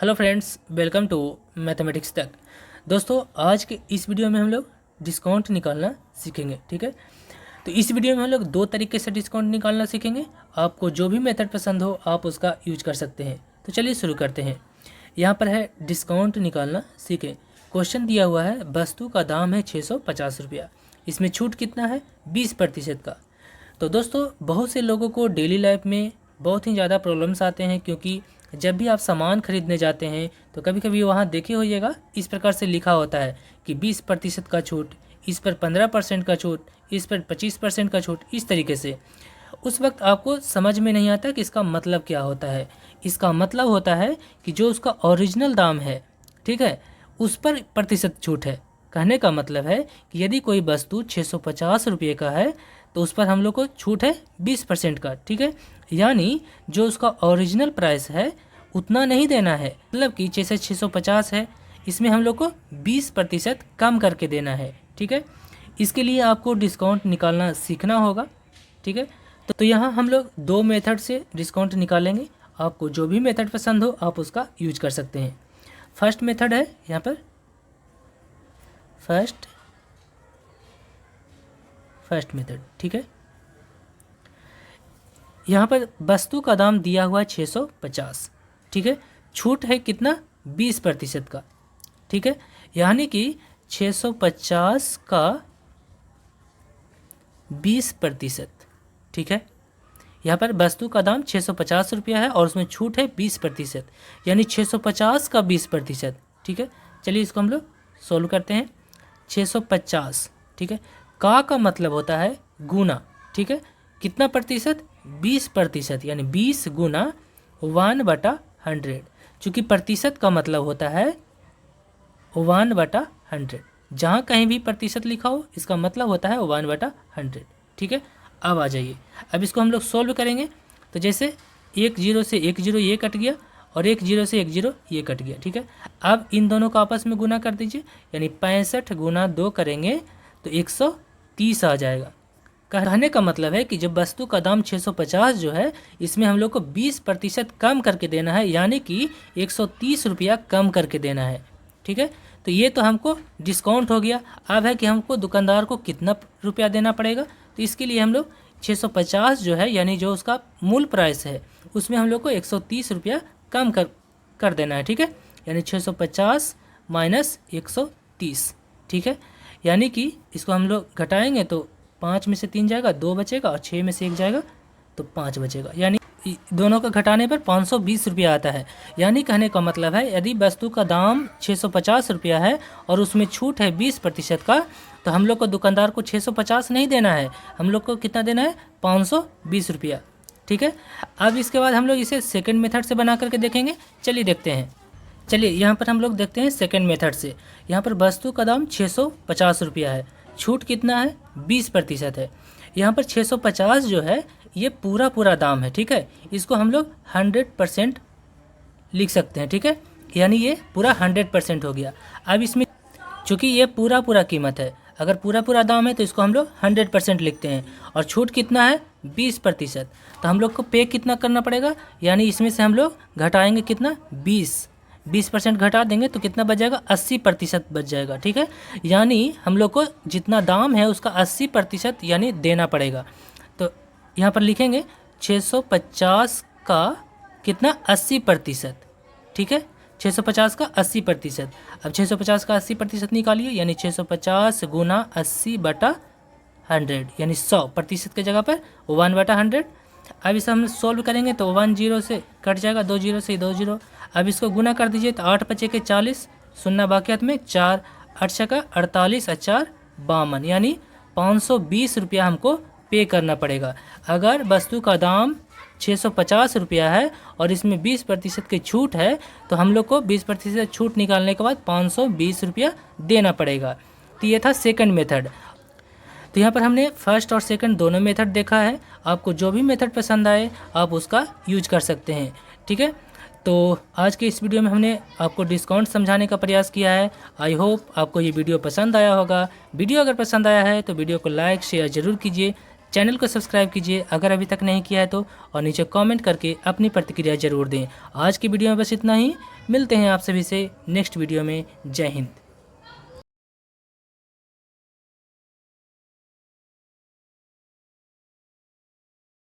Hello friends, welcome to mathematics तक। दोस्तों, आज के इस वीडियो में हम लोग डिस्काउंट निकालना सीखेंगे। ठीक है, तो इस वीडियो में हम लोग दो तरीके से डिस्काउंट निकालना सीखेंगे। आपको जो भी मेथड पसंद हो आप उसका यूज कर सकते हैं। तो चलिए शुरू करते हैं। यहाँ पर है डिस्काउंट निकालना सीखें। क्वेश्चन दिया हुआ है, वस्तु का दाम है 650 रुपया, इसमें छूट कितना है? 20% का। तो दोस्तों, बहुत से लोगों को डेली लाइफ में बहुत ही ज़्यादा प्रॉब्लम्स आते हैं, क्योंकि जब भी आप सामान खरीदने जाते हैं तो कभी कभी वहाँ देखे होइएगा इस प्रकार से लिखा होता है कि 20% का छूट, इस पर 15% का छूट, इस पर 25% का छूट, इस तरीके से। उस वक्त आपको समझ में नहीं आता कि इसका मतलब क्या होता है। इसका मतलब होता है कि जो उसका ओरिजिनल दाम है, ठीक है, उस पर प्रतिशत छूट है। कहने का मतलब है कि यदि कोई वस्तु 650 रुपये का है तो उस पर हम लोग को छूट है 20% का। ठीक है, यानी जो उसका ओरिजिनल प्राइस है उतना नहीं देना है। मतलब कि जैसे 650 है, इसमें हम लोग को 20% कम करके देना है। ठीक है, इसके लिए आपको डिस्काउंट निकालना सीखना होगा। ठीक है, तो यहाँ हम लोग दो मेथड से डिस्काउंट निकालेंगे। आपको जो भी मेथड पसंद हो आप उसका यूज कर सकते हैं। फर्स्ट मेथड है यहाँ पर फर्स्ट मेथड। ठीक है, यहाँ पर वस्तु का दाम दिया हुआ है 650। ठीक है, छूट है कितना? 20% का। ठीक है, यानी कि 650 का 20%। ठीक है, यहाँ पर वस्तु का दाम 650 रुपया है और उसमें छूट है 20%, यानी 650 का 20%। ठीक है, चलिए इसको हम लोग सोल्व करते हैं। 650, ठीक है, का मतलब होता है गुना। ठीक है, कितना प्रतिशत? 20%, यानी 20 गुना 1/100। चूँकि प्रतिशत का मतलब होता है 1/100। जहाँ कहीं भी प्रतिशत लिखा हो इसका मतलब होता है 1/100। ठीक है, अब आ जाइए, अब इसको हम लोग सोल्व करेंगे। तो जैसे 1 0 से 1 0 ये कट गया और 1 0 से 1 0 ये कट गया। ठीक है, अब इन दोनों को आपस में गुना कर दीजिए, यानी 65 गुना 2 करेंगे तो 130 आ जाएगा। कहने का मतलब है कि जब वस्तु का दाम 650 जो है, इसमें हम लोग को 20% कम करके देना है, यानी कि 130 रुपया कम करके देना है। ठीक है, तो ये तो हमको डिस्काउंट हो गया। अब है कि हमको दुकानदार को कितना रुपया देना पड़ेगा। तो इसके लिए हम लोग 650 जो है, यानी जो उसका मूल प्राइस है, उसमें हम लोग को 130 रुपया कम कर देना है। ठीक है, यानी 650 माइनस 130। ठीक है, यानी कि इसको हम लोग घटाएंगे तो 5 में से 3 जाएगा, 2 बचेगा, और 6 में से 1 जाएगा तो 5 बचेगा, यानी दोनों का घटाने पर 520 रुपया आता है। यानी कहने का मतलब है, यदि वस्तु का दाम 650 रुपया है और उसमें छूट है 20% का, तो हम लोग को दुकानदार को 650 नहीं देना है, हम लोग को कितना देना है? 520 रुपया। ठीक है, अब इसके बाद हम लोग इसे सेकंड मेथड से बना करके देखेंगे। चलिए देखते हैं। चलिए यहाँ पर हम लोग देखते हैं सेकंड मेथड से। यहाँ पर वस्तु का दाम 650 रुपया है, छूट कितना है? 20% है। यहाँ पर 650 जो है ये पूरा दाम है। ठीक है, इसको हम लोग 100% लिख सकते हैं। ठीक है, यानी ये पूरा 100% हो गया। अब इसमें चूँकि ये पूरा कीमत है, अगर पूरा दाम है तो इसको हम लोग 100% लिखते हैं, और छूट कितना है? 20%। तो हम लोग को पे कितना करना पड़ेगा? यानी इसमें से हम लोग घटाएंगे कितना? 20% घटा देंगे तो कितना बच जाएगा? 80% बच जाएगा। ठीक है, यानी हम लोग को जितना दाम है उसका 80% यानी देना पड़ेगा। तो यहाँ पर लिखेंगे 650 का कितना? 80%। ठीक है, 650 का 80%। अब 650 का 80% निकालिए, यानी 650 गुना 80/100, यानी 100% की जगह पर 1/100। अब इसे हम सोल्व करेंगे तो 1 0 से कट जाएगा, 2 0 से 2 0। अब इसको गुना कर दीजिए तो 8 बचे के 40, शून्य बाकियात में 4, 8 का 48, 4 52, यानी 520 रुपया हमको पे करना पड़ेगा। अगर वस्तु का दाम 650 रुपया है और इसमें 20% की छूट है, तो हम लोग को 20% छूट निकालने के बाद 520 रुपया देना पड़ेगा। तो ये था सेकंड मेथड। तो यहाँ पर हमने फर्स्ट और सेकंड दोनों मेथड देखा है। आपको जो भी मेथड पसंद आए आप उसका यूज कर सकते हैं। ठीक है, तो आज के इस वीडियो में हमने आपको डिस्काउंट समझाने का प्रयास किया है। आई होप आपको ये वीडियो पसंद आया होगा। वीडियो अगर पसंद आया है तो वीडियो को लाइक शेयर ज़रूर कीजिए। चैनल को सब्सक्राइब कीजिए अगर अभी तक नहीं किया है तो, और नीचे कमेंट करके अपनी प्रतिक्रिया जरूर दें। आज की वीडियो में बस इतना ही, मिलते हैं आप सभी से नेक्स्ट वीडियो में। जय हिंद।